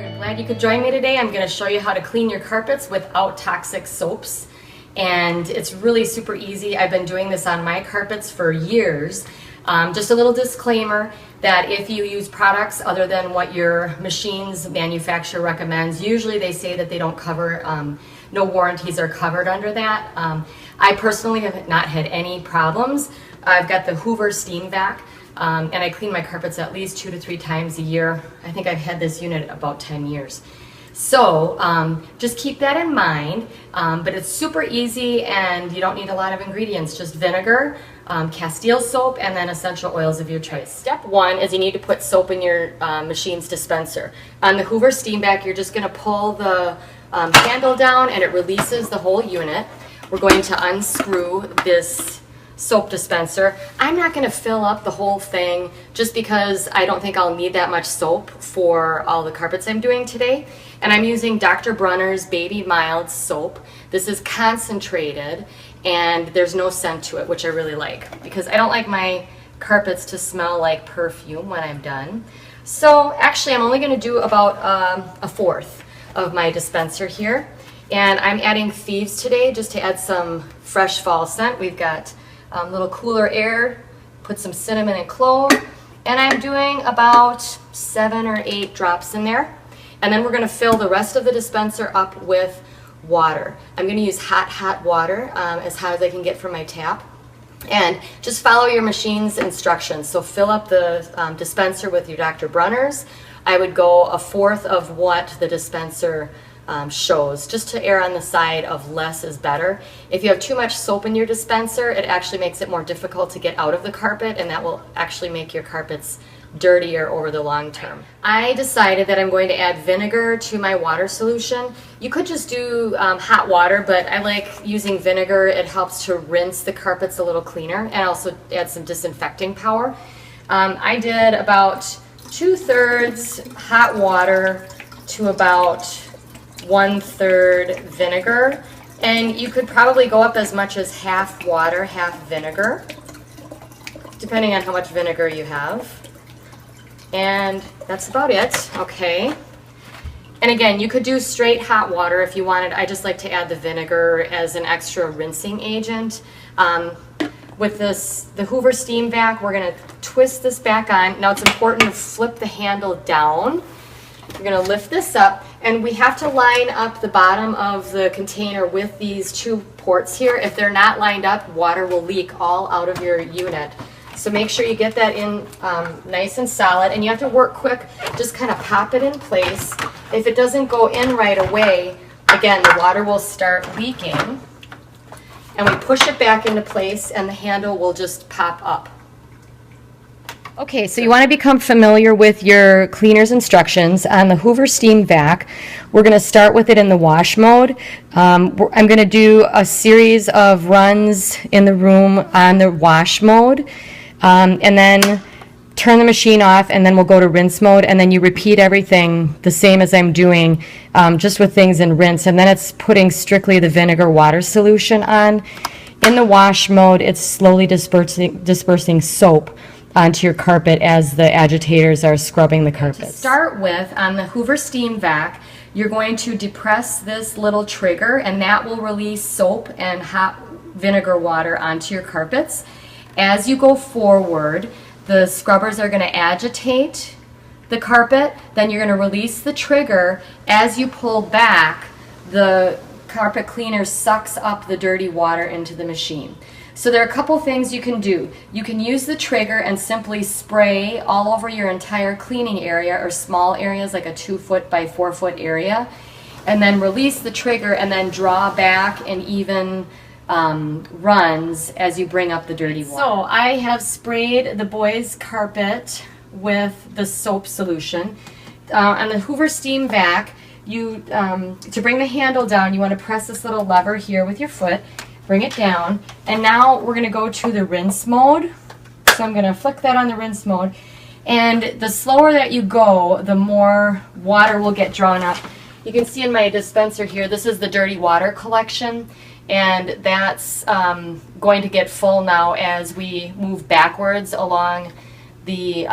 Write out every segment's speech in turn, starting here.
there. Glad you could join me today. I'm going to show you how to clean your carpets without toxic soaps. And it's really super easy. I've been doing this on my carpets for years. Just a little disclaimer that if you use products other than what your machine's manufacturer recommends, usually they say that they don't cover, no warranties are covered under that. I personally have not had any problems. I've got the Hoover Steam Vac. And I clean my carpets at least 2 to 3 times a year. I think I've had this unit about 10 years. So just keep that in mind, but it's super easy and you don't need a lot of ingredients, just vinegar, Castile soap, and then essential oils of your choice. Step 1 is you need to put soap in your machine's dispenser. On the Hoover Steam Vac, you're just going to pull the handle down and it releases the whole unit. We're going to unscrew this soap dispenser. I'm not going to fill up the whole thing just because I don't think I'll need that much soap for all the carpets I'm doing today. And I'm using Dr. Bronner's Baby Mild soap. This is concentrated and there's no scent to it, which I really like because I don't like my carpets to smell like perfume when I'm done. So actually I'm only going to do about a fourth of my dispenser here. And I'm adding Thieves today just to add some fresh fall scent. We've got little cooler air, put some cinnamon and clove, and I'm doing about 7 or 8 drops in there. And then we're going to fill the rest of the dispenser up with water. I'm going to use hot water, as hot as I can get from my tap. And just follow your machine's instructions. So fill up the dispenser with your Dr. Bronner's. I would go a fourth of what the dispenser shows, just to err on the side of less is better. If you have too much soap in your dispenser, it actually makes it more difficult to get out of the carpet, and that will actually make your carpets dirtier over the long term. I decided that I'm going to add vinegar to my water solution. You could just do hot water, but I like using vinegar. It helps to rinse the carpets a little cleaner and also add some disinfecting power. I did about 2/3 hot water to about 1/3 vinegar, and you could probably go up as much as half water, half vinegar, depending on how much vinegar you have. And that's about it. Okay. And again, you could do straight hot water if you wanted. I just like to add the vinegar as an extra rinsing agent. With the Hoover Steam Vac, we're going to twist this back on. Now it's important to flip the handle down. You're going to lift this up, and we have to line up the bottom of the container with these 2 ports here. If they're not lined up, water will leak all out of your unit. So make sure you get that in nice and solid, and you have to work quick. Just kind of pop it in place. If it doesn't go in right away, again, the water will start leaking, and we push it back into place, and the handle will just pop up. Okay, so you want to become familiar with your cleaner's instructions. On the Hoover Steam Vac, we're going to start with it in the wash mode. I'm going to do a series of runs in the room on the wash mode, and then turn the machine off, and then we'll go to rinse mode, and then you repeat everything the same as I'm doing, just with things in rinse, and then it's putting strictly the vinegar water solution on. In the wash mode, it's slowly dispersing soap onto your carpet as the agitators are scrubbing the carpet. To start with, on the Hoover Steam Vac, you're going to depress this little trigger, and that will release soap and hot vinegar water onto your carpets. As you go forward, the scrubbers are going to agitate the carpet, then you're going to release the trigger. As you pull back, the carpet cleaner sucks up the dirty water into the machine. So there are a couple things you can do. You can use the trigger and simply spray all over your entire cleaning area or small areas like a 2-foot by 4-foot area, and then release the trigger and then draw back in even runs as you bring up the dirty water. So I have sprayed the boys' carpet with the soap solution. On the Hoover Steam Vac, to bring the handle down, you want to press this little lever here with your foot. Bring it down, and now we're going to go to the rinse mode. So I'm going to flick that on the rinse mode, and the slower that you go, the more water will get drawn up. You can see in my dispenser here, this is the dirty water collection, and that's going to get full now as we move backwards along the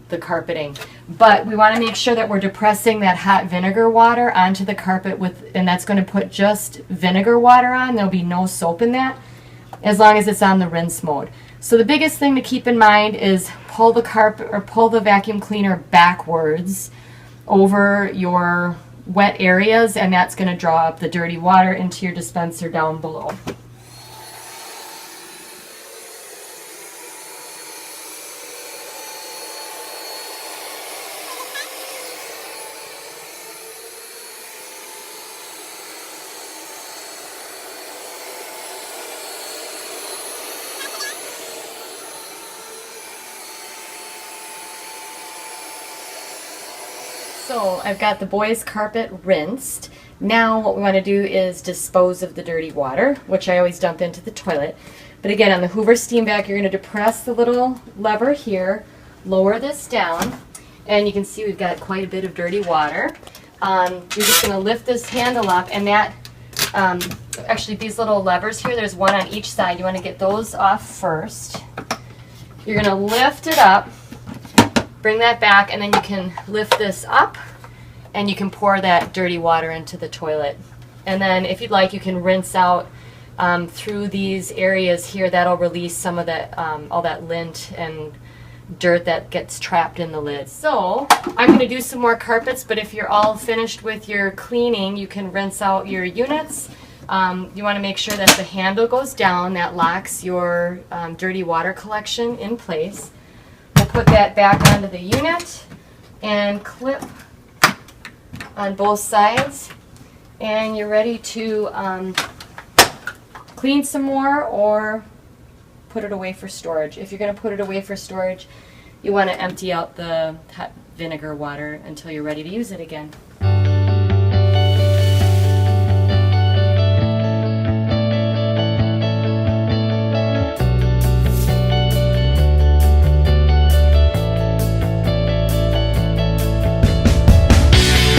the carpeting. But we want to make sure that we're depressing that hot vinegar water onto the carpet and that's going to put just vinegar water on. There'll be no soap in that as long as it's on the rinse mode. So the biggest thing to keep in mind is pull the carpet or pull the vacuum cleaner backwards over your wet areas, and that's going to draw up the dirty water into your dispenser down below. So I've got the boys' carpet rinsed. Now what we want to do is dispose of the dirty water, which I always dump into the toilet. But again, on the Hoover Steam Vac, you're going to depress the little lever here, lower this down, and you can see we've got quite a bit of dirty water. You're just going to lift this handle up, and that, actually these little levers here, there's one on each side. You want to get those off first. You're going to lift it up, bring that back, and then you can lift this up and you can pour that dirty water into the toilet. And then if you'd like, you can rinse out through these areas here. That'll release some of that, all that lint and dirt that gets trapped in the lid. So I'm going to do some more carpets, but if you're all finished with your cleaning, you can rinse out your units. You want to make sure that the handle goes down. That locks your dirty water collection in place. We'll put that back onto the unit and clip on both sides, and you're ready to clean some more or put it away for storage. If you're going to put it away for storage, you want to empty out the hot vinegar water until you're ready to use it again.